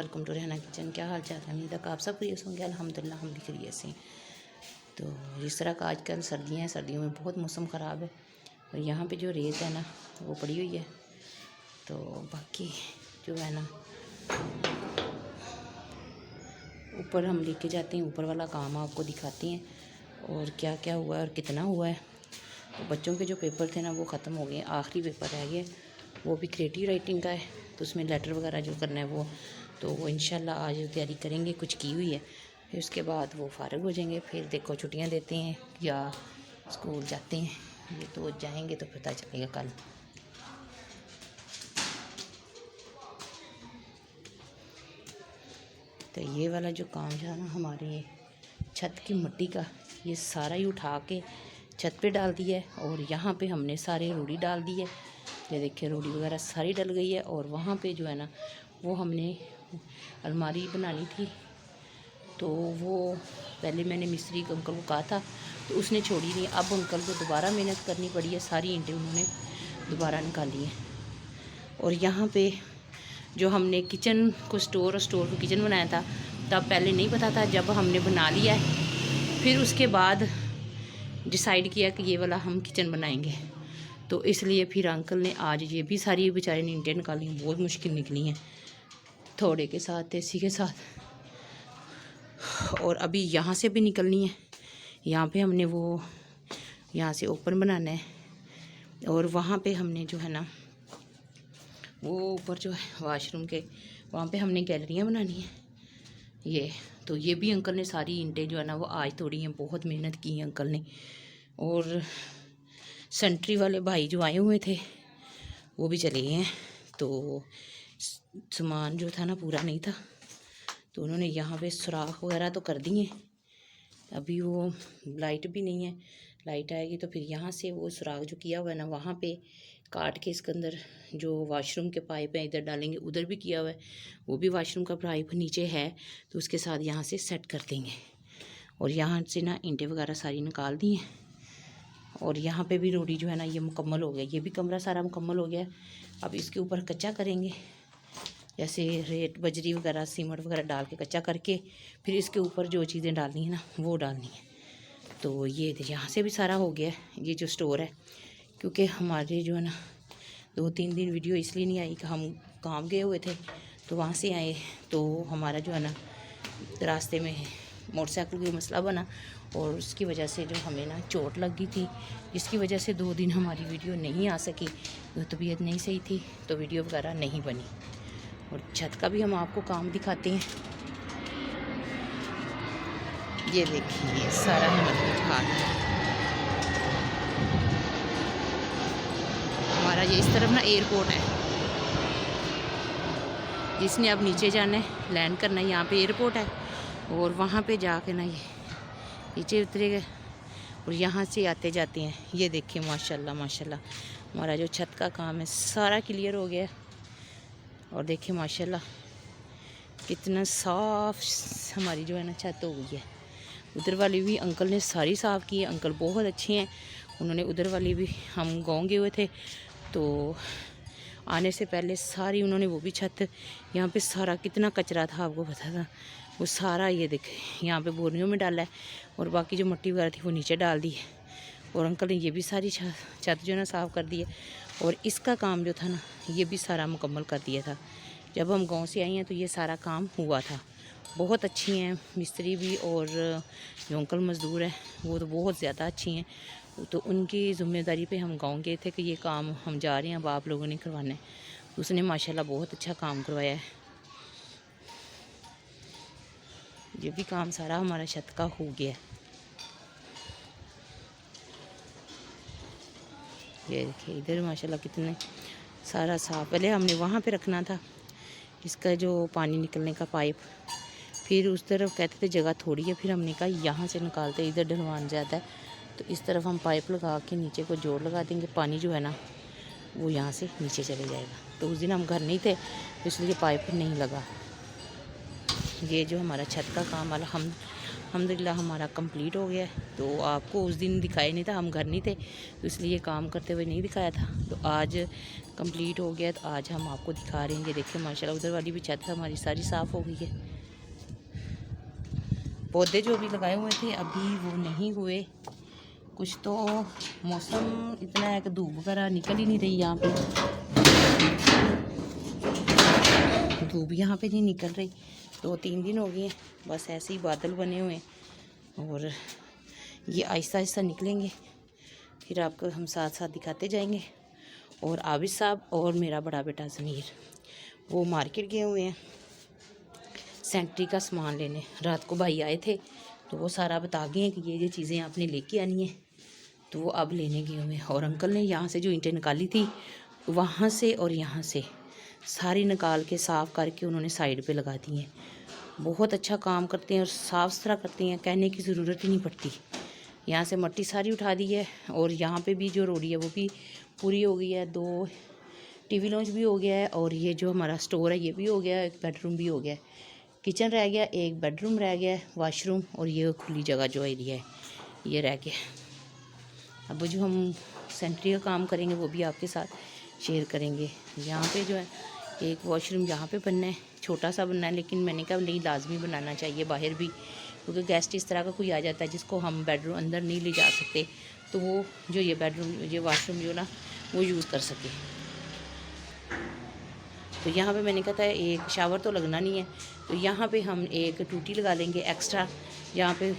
Welcome to Rehana kitchen. क्या हाल चाल है? उम्मीद है आप सब खैरियत होंगे। अल्हम्दुलिल्लाह हम भी खैरियत से हैं। तो जिस तरह का आजकल सर्दियाँ हैं, सर्दियों में बहुत मौसम ख़राब है और यहाँ पे जो रेत है ना वो पड़ी हुई है। तो बाकी जो है ना ऊपर हम लेके जाते हैं, ऊपर वाला काम आपको दिखाते हैं और क्या क्या हुआ है और कितना हुआ है। तो बच्चों के जो पेपर थे ना वो ख़त्म हो गए, आखिरी पेपर रह गए, वो भी क्रिएटिव राइटिंग का है। तो उसमें लेटर वगैरह जो करना है वो इंशाल्लाह आज तैयारी करेंगे, कुछ की हुई है। फिर उसके बाद वो फ़ारिग हो जाएंगे, फिर देखो छुट्टियां देते हैं या स्कूल जाते हैं। ये तो जाएंगे तो पता चलेगा कल। तो ये वाला जो काम है ना हमारे छत की मिट्टी का, ये सारा ही उठा के छत पे डाल दिया है और यहाँ पे हमने सारे रूढ़ी डाल दी है। ये देखिए रूढ़ी वगैरह सारी डल गई है। और वहाँ पे जो है ना वो हमने अलमारी बनानी थी, तो वो पहले मैंने मिस्त्री अंकल को कहा था तो उसने छोड़ी नहीं। अब अंकल को दोबारा मेहनत करनी पड़ी है, सारी ईंटें उन्होंने दोबारा निकाली हैं। और यहाँ पे जो हमने किचन को स्टोर और स्टोर को किचन बनाया था, तब पहले नहीं पता था। जब हमने बना लिया है फिर उसके बाद डिसाइड किया कि ये वाला हम किचन बनाएंगे। तो इसलिए फिर अंकल ने आज ये भी सारी बेचारे ने ईंटें निकाली, बहुत मुश्किल निकली हैं, थोड़े के साथ तेसी के साथ। और अभी यहाँ से भी निकलनी है। यहाँ पे हमने वो यहाँ से ओपन बनाना है और वहाँ पे हमने जो है ना वो ऊपर जो है वाशरूम के वहाँ पे हमने गैलरियाँ बनानी है। ये तो ये भी अंकल ने सारी ईंटें जो है ना वो आज तोड़ी हैं, बहुत मेहनत की है अंकल ने। और सेंट्री वाले भाई जो आए हुए थे वो भी चले गए हैं, तो सामान जो था ना पूरा नहीं था, तो उन्होंने यहाँ पे सुराख वगैरह तो कर दिए। अभी वो लाइट भी नहीं है, लाइट आएगी तो फिर यहाँ से वो सुराख जो किया हुआ है ना वहाँ पे काट के इसके अंदर जो वाशरूम के पाइप हैं इधर डालेंगे। उधर भी किया हुआ है, वो भी वाशरूम का पाइप नीचे है, तो उसके साथ यहाँ से सेट कर देंगे। और यहाँ से ना ईंटें वगैरह सारी निकाल दी हैं। और यहाँ पे भी रोड़ी जो है ना ये मुकम्मल हो गया, ये भी कमरा सारा मुकम्मल हो गया। अब इसके ऊपर कच्चा करेंगे, जैसे रेत बजरी वगैरह सीमेंट वगैरह डाल के कच्चा करके फिर इसके ऊपर जो चीज़ें डालनी है ना वो डालनी है। तो ये यहाँ से भी सारा हो गया है। ये जो स्टोर है, क्योंकि हमारे जो है ना 2-3 दिन वीडियो इसलिए नहीं आई कि हम काम गए हुए थे, तो वहाँ से आए तो हमारा जो है ना रास्ते में मोटरसाइकिल का मसला बना और उसकी वजह से जो हमें ना चोट लग गई थी, जिसकी वजह से 2 दिन हमारी वीडियो नहीं आ सकी। तो तबीयत नहीं सही थी तो वीडियो वगैरह नहीं बनी। और छत का भी हम आपको काम दिखाते हैं। ये देखिए सारा मजबूत हाल है हमारा। ये इस तरफ ना एयरपोर्ट है, जिसने अब नीचे जाना है लैंड करना है, यहाँ पे एयरपोर्ट है। और वहाँ पे जाके ना ये नीचे उतरेगा और यहाँ से आते जाते हैं। ये देखिए माशाल्लाह माशाल्लाह हमारा जो छत का काम है सारा क्लियर हो गया। और देखिए माशाल्लाह कितना साफ हमारी जो है ना छत हो गई है। उधर वाली भी अंकल ने सारी साफ़ की है, अंकल बहुत अच्छे हैं। उन्होंने उधर वाली भी, हम गाँव गए हुए थे तो आने से पहले सारी उन्होंने वो भी छत, यहाँ पे सारा कितना कचरा था आपको पता था, वो सारा ये देखे यहाँ पे बोरियों में डाला है। और बाकी जो मिट्टी वगैरह थी वो नीचे डाल दी है। और अंकल ने ये भी सारी छत जो है ना साफ़ कर दी है। और इसका काम जो था ना ये भी सारा मुकम्मल कर दिया था। जब हम गांव से आई हैं तो ये सारा काम हुआ था। बहुत अच्छी हैं मिस्त्री भी, और जो अंकल मज़दूर हैं वो तो बहुत ज़्यादा अच्छी हैं। तो उनकी ज़िम्मेदारी पे हम गांव गए थे कि ये काम हम जा रहे हैं, अब आप लोगों ने करवाना है। उसने माशाल्लाह बहुत अच्छा काम करवाया है। ये भी काम सारा हमारा छत का हो गया है। ये देखिए इधर माशाल्लाह कितने सारा साफ। पहले हमने वहाँ पे रखना था इसका जो पानी निकलने का पाइप, फिर उस तरफ कहते थे जगह थोड़ी है, फिर हमने कहा यहाँ से निकालते, इधर ढलवान ज़्यादा है, तो इस तरफ हम पाइप लगा के नीचे को जोड़ लगा देंगे। पानी जो है ना वो यहाँ से नीचे चले जाएगा। तो उस दिन हम घर नहीं थे तो इसलिए पाइप नहीं लगा। ये जो हमारा छत का काम अल्हम्दुलिल्लाह हमारा कंप्लीट हो गया है। तो आपको उस दिन दिखाया नहीं था, हम घर नहीं थे तो इसलिए काम करते हुए नहीं दिखाया था। तो आज कंप्लीट हो गया, तो आज हम आपको दिखा रहे हैं। ये देखिए माशाल्लाह उधर वाली भी छत हमारी सारी साफ़ हो गई है। पौधे जो अभी लगाए हुए थे अभी वो नहीं हुए, कुछ तो मौसम इतना है कि धूप वगैरह निकल ही नहीं रही। यहाँ पे धूप यहाँ पे नहीं निकल रही, 2-3 दिन हो गए हैं बस ऐसे ही बादल बने हुए हैं। और ये आहिस्ता आहिस्ता निकलेंगे, फिर आपको हम साथ साथ दिखाते जाएंगे। और आबिद साहब और मेरा बड़ा बेटा ज़मीर वो मार्केट गए हुए हैं सेंट्री का सामान लेने। रात को भाई आए थे तो वो सारा बता गए हैं कि ये चीज़ें आपने लेके आनी है, तो वो अब लेने गए हुए हैं। और अंकल ने यहाँ से जो ईंटें निकाली थी वहाँ से और यहाँ से सारी निकाल के साफ़ करके उन्होंने साइड पे लगा दी हैं। बहुत अच्छा काम करते हैं और साफ़ सुथरा करते हैं, कहने की ज़रूरत ही नहीं पड़ती। यहाँ से मिट्टी सारी उठा दी है और यहाँ पे भी जो रोड़ी है वो भी पूरी हो गई है। 2 टीवी लॉन्च भी हो गया है और ये जो हमारा स्टोर है ये भी हो गया है, एक बेडरूम भी हो गया है, किचन रह गया, एक बेडरूम रह गया है, वॉशरूम और ये खुली जगह जो एरिया है ये रह गया। अब जो हम सेंट्री का काम करेंगे वो भी आपके साथ शेयर करेंगे। यहाँ पे जो है एक वॉशरूम यहाँ पे बनना है, छोटा सा बनना है, लेकिन मैंने कहा नहीं लाजमी बनाना चाहिए बाहर भी, क्योंकि गेस्ट इस तरह का कोई आ जाता है जिसको हम बेडरूम अंदर नहीं ले जा सकते, तो वो जो ये बेडरूम ये वॉशरूम जो ना वो यूज़ कर सके। तो यहाँ पे मैंने कहा था एक शावर तो लगना नहीं है, तो यहाँ पे हम एक टूटी लगा लेंगे एक्स्ट्रा, यहाँ पे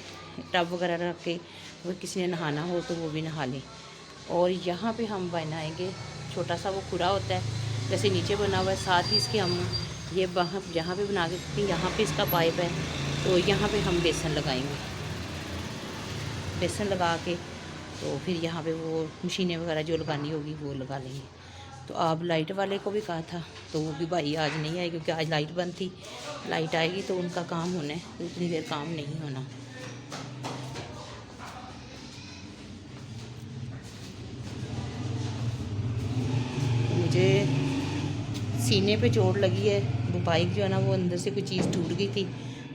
टब वगैरह रख के अगर किसी ने नहाना हो तो वो भी नहा लें। और यहाँ पे हम बनाएंगे छोटा सा वो खुरा होता है जैसे नीचे बना हुआ है, साथ ही इसके हम ये जहाँ पे बना के रखते हैं यहाँ पे इसका पाइप है, तो यहाँ पे हम बेसन लगाएंगे। बेसन लगा के तो फिर यहाँ पे वो मशीनें वगैरह जो लगानी होगी वो लगा लेंगे। तो आप लाइट वाले को भी कहा था तो वो भी भाई आज नहीं आए क्योंकि आज लाइट बंद थी। लाइट आएगी तो उनका काम होना है, तो इतनी देर काम नहीं होना। मुझे सीने पे चोट लगी है, वो बाइक जो है ना वो अंदर से कोई चीज़ टूट गई थी,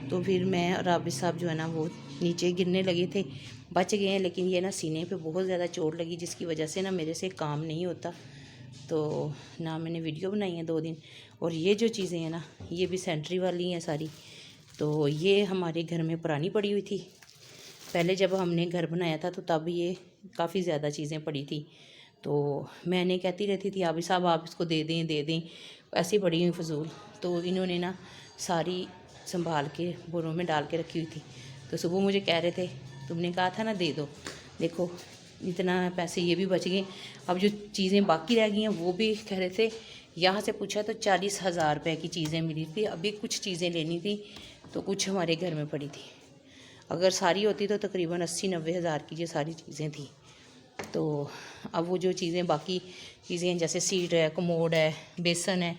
तो फिर मैं और आबिद साहब जो है ना वो नीचे गिरने लगे थे, बच गए हैं। लेकिन ये ना सीने पे बहुत ज़्यादा चोट लगी जिसकी वजह से ना मेरे से काम नहीं होता, तो ना मैंने वीडियो बनाई है 2 दिन। और ये जो चीज़ें हैं ना ये भी सेंट्री वाली हैं सारी, तो ये हमारे घर में पुरानी पड़ी हुई थी। पहले जब हमने घर बनाया था तो तब ये काफ़ी ज़्यादा चीज़ें पड़ी थी, तो मैंने कहती रहती थी आबिद साहब आप इसको दे दें, ऐसी पड़ी हुई फजूल। तो इन्होंने ना सारी संभाल के बोरों में डाल के रखी हुई थी। तो सुबह मुझे कह रहे थे तुमने कहा था ना दे दो, देखो इतना पैसे ये भी बच गए। अब जो चीज़ें बाकी रह गई हैं वो भी कह रहे थे, यहाँ से पूछा तो 40,000 रुपये की चीज़ें मिली थी, अभी कुछ चीज़ें लेनी थी तो कुछ हमारे घर में पड़ी थी। अगर सारी होती तो तकरीबन 80-90 हज़ार की ये सारी चीज़ें थी। तो अब वो जो चीज़ें बाकी चीज़ें जैसे सीट है, कमोड है, बेसन है,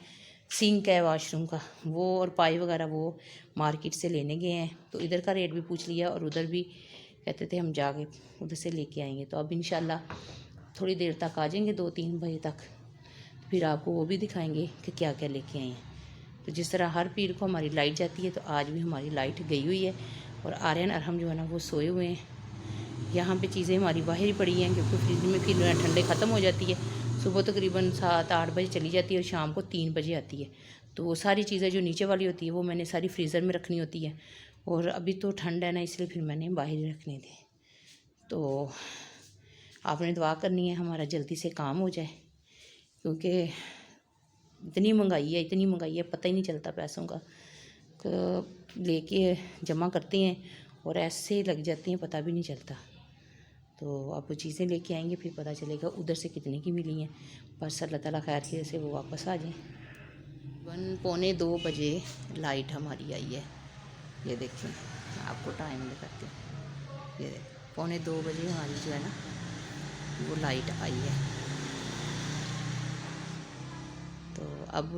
सिंक है वॉशरूम का, वो और पाई वगैरह वो मार्केट से लेने गए हैं। तो इधर का रेट भी पूछ लिया और उधर भी कहते थे हम जाके उधर से लेके आएंगे। तो अब इंशाल्लाह थोड़ी देर तक आ जाएंगे 2-3 बजे तक, फिर आपको वो भी दिखाएंगे कि क्या क्या लेके आए हैं। तो जिस तरह हर पीर को हमारी लाइट जाती है, तो आज भी हमारी लाइट गई हुई है और आर्यन अरहम जो है ना वो सोए हुए हैं। यहाँ पे चीज़ें हमारी बाहर ही पड़ी हैं क्योंकि फ्रिज में फिर ठंडे ख़त्म हो जाती है। सुबह तकरीबन 7-8 बजे चली जाती है और शाम को 3 बजे आती है। तो वो सारी चीज़ें जो नीचे वाली होती है वो मैंने सारी फ्रीज़र में रखनी होती है, और अभी तो ठंड है ना इसलिए फिर मैंने बाहर ही रखने दी। तो आपने दुआ करनी है हमारा जल्दी से काम हो जाए, क्योंकि इतनी महंगाई है पता ही नहीं चलता पैसों का। लेके जमा करते हैं और ऐसे लग जाती हैं पता भी नहीं चलता। तो आप वो चीज़ें लेके आएंगे फिर पता चलेगा उधर से कितने की मिली हैं। बस अल्लाह ताला खैर के से वो वापस आ जाएं। 1-2 बजे लाइट हमारी आई है, ये देखिए आपको टाइम दिखाते हैं। ये 1-2 बजे हमारी जो है ना वो लाइट आई है। तो अब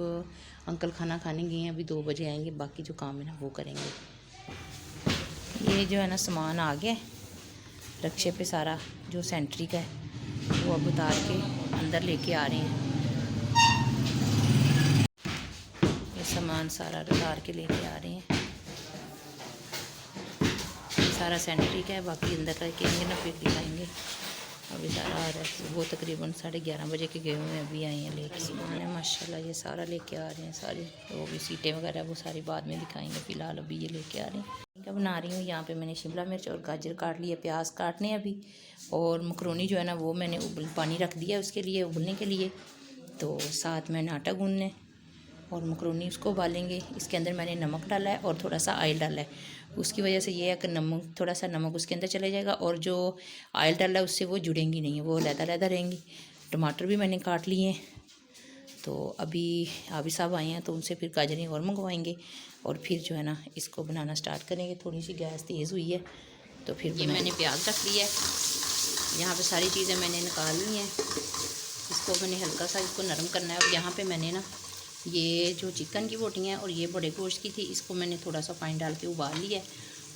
अंकल खाना खाने गए हैं, अभी 2 बजे आएंगे, बाकी जो काम है ना वो करेंगे। ये जो है ना सामान आ गया रक्शे पे, सारा जो सेंट्री का है वो अब उतार के अंदर लेके आ रहे हैं। ये सामान सारा उतार के लेके आ रहे हैं। सारा सैनिटरी का है, बाकी अंदर करके ना फिर दिखाएंगे। अभी सारा आ रहा है, वो तकरीबन 11:30 बजे के गए हुए हैं, अभी आए हैं लेके। सामान है माशाल्लाह, ये सारा लेके आ रहे हैं सारी। वो भी सीटें वगैरह वो सारी बाद में दिखाएंगे, फ़िलहाल अभी ये लेके आ रहे हैं। क्या बना रही हूँ, यहाँ पे मैंने शिमला मिर्च और गाजर काट लिया, प्याज काटने अभी, और मकरोनी जो है ना वो मैंने पानी रख दिया उसके लिए, उबलने के लिए। तो साथ में आटा गूंदने और मकरोनी उसको उबालेंगे। इसके अंदर मैंने नमक डाला है और थोड़ा सा ऑयल डाला है। उसकी वजह से ये है कि नमक, थोड़ा सा नमक उसके अंदर चले जाएगा, और जो ऑयल डाला है उससे वो जुड़ेंगी नहीं, वो लहदा रहेंगी। टमाटर भी मैंने काट लिए हैं। तो अभी आबिद साहब आए हैं तो उनसे फिर गाजरें और मंगवाएंगे, और फिर जो है ना इसको बनाना स्टार्ट करेंगे। थोड़ी सी गैस तेज़ हुई है तो फिर ये मैंने प्याज रख लिया है। यहाँ पे सारी चीज़ें मैंने निकाल ली हैं। इसको मैंने हल्का सा इसको नरम करना है। और यहाँ पे मैंने ना ये जो चिकन की बोटियाँ हैं और ये बड़े गोश्त की थी, इसको मैंने थोड़ा सा पानी डाल के उबाल लिया है।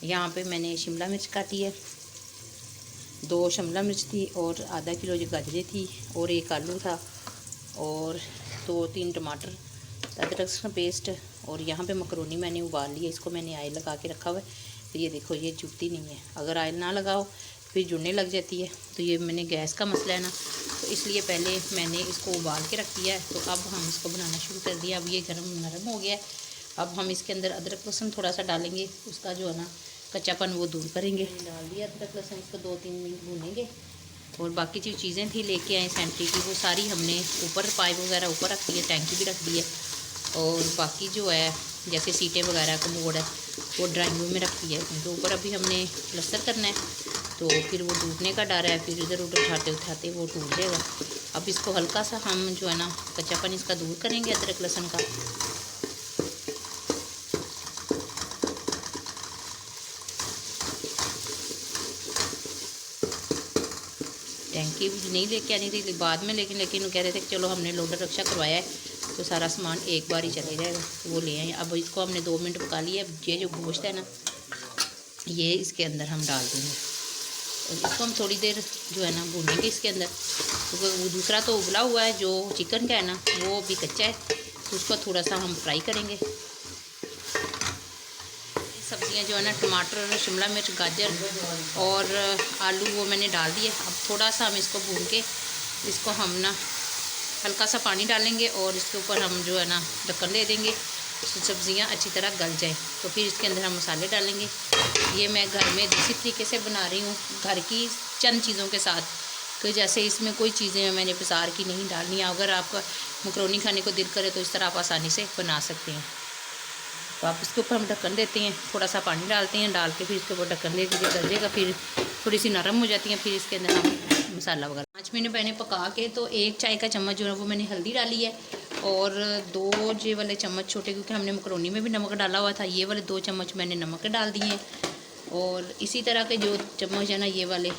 यहाँ पे मैंने शिमला मिर्च काटी है, 2 शिमला मिर्च थी, और आधा किलो जो गाजरें थी, और 1 आलू था, और 2-3 टमाटर, अदरक का पेस्ट। और यहाँ पे मकरोनी मैंने उबाल ली है, इसको मैंने ऑयल लगा के रखा हुआ है। तो ये देखो ये जुड़ती नहीं है, अगर ऑयल ना लगाओ फिर जुड़ने लग जाती है। तो ये मैंने गैस का मसला है ना, तो इसलिए पहले मैंने इसको उबाल के रख दिया है। तो अब हम इसको बनाना शुरू कर दिया। अब ये नरम हो गया है। अब हम इसके अंदर अदरक लहसुन थोड़ा सा डालेंगे, उसका जो है ना कच्चापन वो दूर करेंगे। डाल दिया अदरक लहसुन, इसको 2-3 मिनट भूनेंगे। और बाकी जो चीज़ें थी लेके आए सैनिटरी की, वो सारी हमने ऊपर पाइप वगैरह ऊपर रख दी है, टैंकी भी रख दी है। और बाकी जो है जैसे सीटें वगैरह कमोड है वो ड्राइंग रूम में रख दी है, क्योंकि ऊपर अभी हमने प्लस्तर करना है, तो फिर वो टूटने का डर है, फिर इधर उधर उठाते वो टूट जाएगा। अब इसको हल्का सा हम जो है ना कच्चापन इसका दूर करेंगे अदरक लहसुन का। टैंकी नहीं लेके आनी थी बाद में, लेकिन कह रहे थे कि चलो हमने लोडर रक्षा करवाया है तो सारा सामान एक बार ही चले जाएगा, वो ले आए। अब इसको हमने 2 मिनट पका लिया। ये जो गोश्त है ना ये इसके अंदर हम डाल देंगे, और इसको हम थोड़ी देर जो है ना भूनेंगे इसके अंदर। तो वो दूसरा तो उबला हुआ है, जो चिकन का है ना वो भी कच्चा है, तो उसको थोड़ा सा हम फ्राई करेंगे। सब्जियां जो है ना टमाटर, शिमला मिर्च, गाजर और आलू वो मैंने डाल दिए। अब थोड़ा सा हम इसको भून के इसको हम ना हल्का सा पानी डालेंगे, और इसके ऊपर हम जो है ना ढक्कन दे देंगे, सब्जियां अच्छी तरह गल जाए। तो फिर इसके अंदर हम मसाले डालेंगे। ये मैं घर में देसी तरीके से बना रही हूँ, घर की चंद चीज़ों के साथ, कि जैसे इसमें कोई चीज़ें मैंने बाजार की नहीं डालनी। अगर आपका मकरोनी खाने को दिल करे तो इस तरह आप आसानी से बना सकते हैं। तो आप इसके ऊपर हम ढक्कन देते हैं, थोड़ा सा पानी डालते हैं, डाल के फिर इसके ऊपर ढक्कन दे दीजिए, गल जाएगा। फिर थोड़ी सी नरम हो जाती हैं, फिर इसके अंदर हम मसाला वगैरह 5 मिनट मैंने पका के, तो 1 चाय का चम्मच जो है वो मैंने हल्दी डाली है, और 2 ये वाले चम्मच छोटे, क्योंकि हमने मकरोनी में भी नमक डाला हुआ था, ये वाले 2 चम्मच मैंने नमक डाल दिए हैं। और इसी तरह के जो चम्मच है ना ये वाले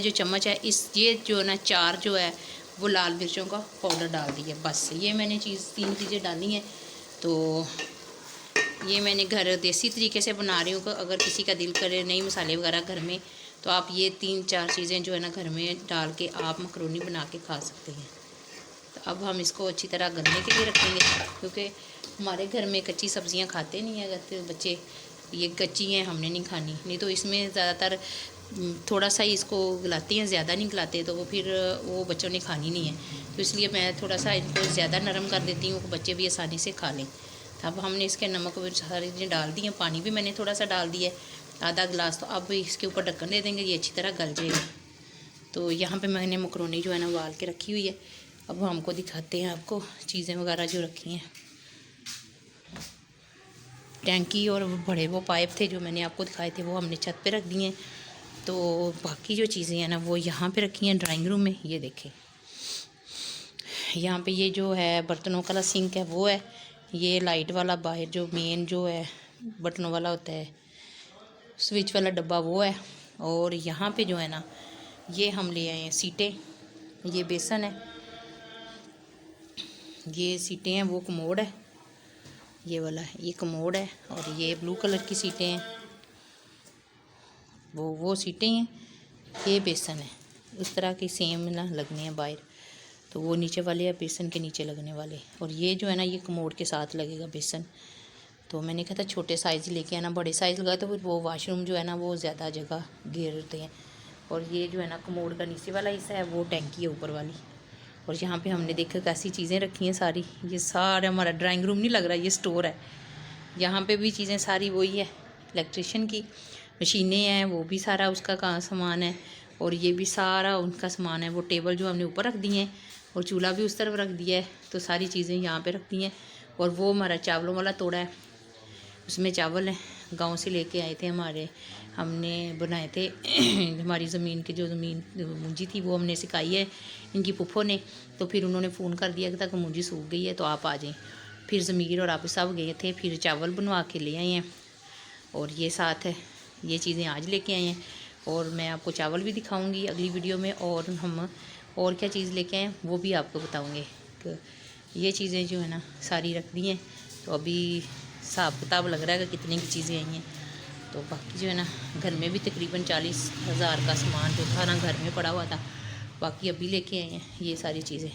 जो चम्मच है, ये जो है ना 4 जो है वो लाल मिर्चों का पाउडर डाल दिया। बस ये मैंने 3 चीज़ें डाली हैं। तो ये मैंने घर देसी तरीके से बना रही हूँ। अगर किसी का दिल करे नहीं मसाले वगैरह घर में, तो आप ये 3-4 चीज़ें जो है ना घर में डाल के आप मकरोनी बना के खा सकते हैं। तो अब हम इसको अच्छी तरह गलने के लिए रखेंगे, क्योंकि हमारे घर में कच्ची सब्ज़ियाँ खाते नहीं है, अगर बच्चे ये कच्ची हैं हमने नहीं खानी। नहीं तो इसमें ज़्यादातर थोड़ा सा ही इसको गलाते हैं, ज़्यादा नहीं गलाते, तो वो फिर वो बच्चों ने खानी नहीं है। तो इसलिए मैं थोड़ा सा इनको ज़्यादा नरम कर देती हूँ कि बच्चे भी आसानी से खा लें। अब हमने इसके नमक सारी चीज़ें डाल दी हैं, पानी भी मैंने थोड़ा सा डाल दिया है, आधा गिलास। तो अब इसके ऊपर ढक्कन दे देंगे, ये अच्छी तरह गल जाएगा। तो यहाँ पे मैंने मकरोनी जो है ना उबाल के रखी हुई है। अब हमको दिखाते हैं आपको चीज़ें वगैरह जो रखी हैं। टैंकी और बड़े वो पाइप थे जो मैंने आपको दिखाए थे, वो हमने छत पे रख दिए हैं। तो बाकी जो चीज़ें हैं ना वो यहाँ पे रखी हैं ड्राइंग रूम में। ये देखें, यहाँ पे ये जो है बर्तनों का सिंक है वो है। ये लाइट वाला बाहर जो मेन जो है बटनों वाला होता है स्विच वाला डब्बा वो है। और यहाँ पे जो है ना ये हम ले आए हैं सीटें, ये बेसन है, ये सीटें हैं, वो कमोड है, ये वाला ये कमोड है, और ये ब्लू कलर की सीटें हैं, वो सीटें हैं, ये बेसन है। इस तरह की सेम ना लगनी है बाहर, तो वो नीचे वाले है बेसन के नीचे लगने वाले। और ये जो है ना ये कमोड के साथ लगेगा बेसन। तो मैंने कहा था छोटे साइज़ ही लेके आना, बड़े साइज़ लगाए तो फिर वो वाशरूम जो है ना वो ज़्यादा जगह घेरते हैं। और ये जो है ना कमोड का नीचे वाला हिस्सा है, वो टैंकी है ऊपर वाली। और यहाँ पे हमने देखा कैसी चीज़ें रखी हैं सारी, ये सारा हमारा ड्राइंग रूम नहीं लग रहा, ये स्टोर है। यहाँ पे भी चीज़ें सारी वही है, इलेक्ट्रिशियन की मशीनें हैं, वो भी सारा उसका कहाँ सामान है। और ये भी सारा उनका सामान है। वो टेबल जो हमने ऊपर रख दी है और चूल्हा भी उस तरफ रख दिया है, तो सारी चीज़ें यहाँ पे रख दी हैं। और वो हमारा चावलों वाला तोड़ा है, उसमें चावल हैं, गांव से लेके आए थे हमारे, हमने बनाए थे। हमारी ज़मीन की जो ज़मीन मुंजी थी वो हमने सिखाई है इनकी पुप्पो ने। तो फिर उन्होंने फ़ोन कर दिया कि मुंजी सूख गई है तो आप आ जाएं। फिर ज़मीर और आप साहब गए थे, फिर चावल बनवा के ले आए हैं। और ये साथ है, ये चीज़ें आज लेके आए हैं। और मैं आपको चावल भी दिखाऊंगी अगली वीडियो में, और हम और क्या चीज़ लेके आए वो भी आपको बताऊंगे। कि ये चीज़ें जो है ना सारी रख दी हैं। तो अभी हिसाब किताब लग रहा है कि कितने की चीज़ें आई हैं। तो बाकी जो है ना घर में भी तकरीबन 40,000 का सामान जो था ना घर में पड़ा हुआ था, बाकी अभी लेके आए हैं ये सारी चीज़ें।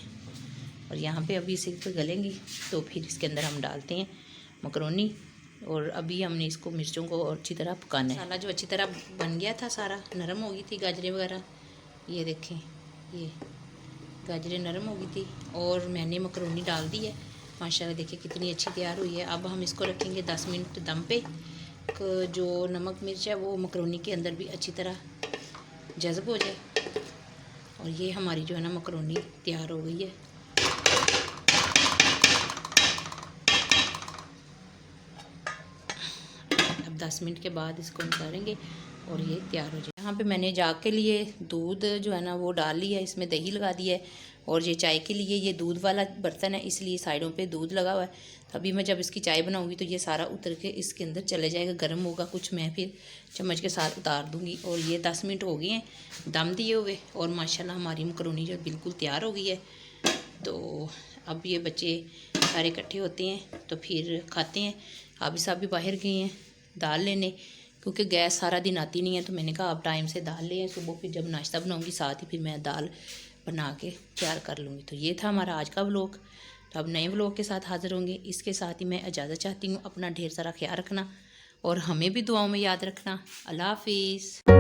और यहाँ पे अभी सिर्फ गलेंगी तो फिर इसके अंदर हम डालते हैं मकरोनी। और अभी हमने इसको मिर्चों को अच्छी तरह पकाना है। मसाला जो अच्छी तरह बन गया था, सारा नरम हो गई थी गाजरें वगैरह, ये देखें, ये गाजरें नरम हो गई थी। और मैंने मकरोनी डाल दी है, माशाल्लाह देखिए कितनी अच्छी तैयार हुई है। अब हम इसको रखेंगे 10 मिनट दम पे, जो नमक मिर्च है वो मकरोनी के अंदर भी अच्छी तरह जज़ब हो जाए। और ये हमारी जो है ना मकरोनी तैयार हो गई है। अब 10 मिनट के बाद इसको निकालेंगे और ये तैयार हो जाए। यहाँ पे मैंने जाग के लिए दूध जो है ना वो डाल लिया है, इसमें दही लगा दिया है। और ये चाय के लिए ये दूध वाला बर्तन है, इसलिए साइडों पे दूध लगा हुआ है। तभी मैं जब इसकी चाय बनाऊंगी तो ये सारा उतर के इसके अंदर चले जाएगा, गर्म होगा, कुछ मैं फिर चम्मच के साथ उतार दूँगी। और ये 10 मिनट हो गए हैं दम दिए हुए, और माशाल्लाह हमारी मकरोनी जो बिल्कुल तैयार हो गई है। तो अब ये बच्चे सारे इकट्ठे होते हैं तो फिर खाते हैं। आबिद साहब भी बाहर गए हैं दाल लेने, क्योंकि गैस सारा दिन आती नहीं है। तो मैंने कहा आप टाइम से दाल लें सुबह, फिर जब नाश्ता बनाऊंगी साथ ही फिर मैं दाल बना के तैयार कर लूँगी। तो ये था हमारा आज का व्लॉग। तो अब नए व्लॉग के साथ हाज़िर होंगे। इसके साथ ही मैं इजाज़त चाहती हूँ। अपना ढेर सारा ख्याल रखना और हमें भी दुआओं में याद रखना। अल्लाह हाफिज़।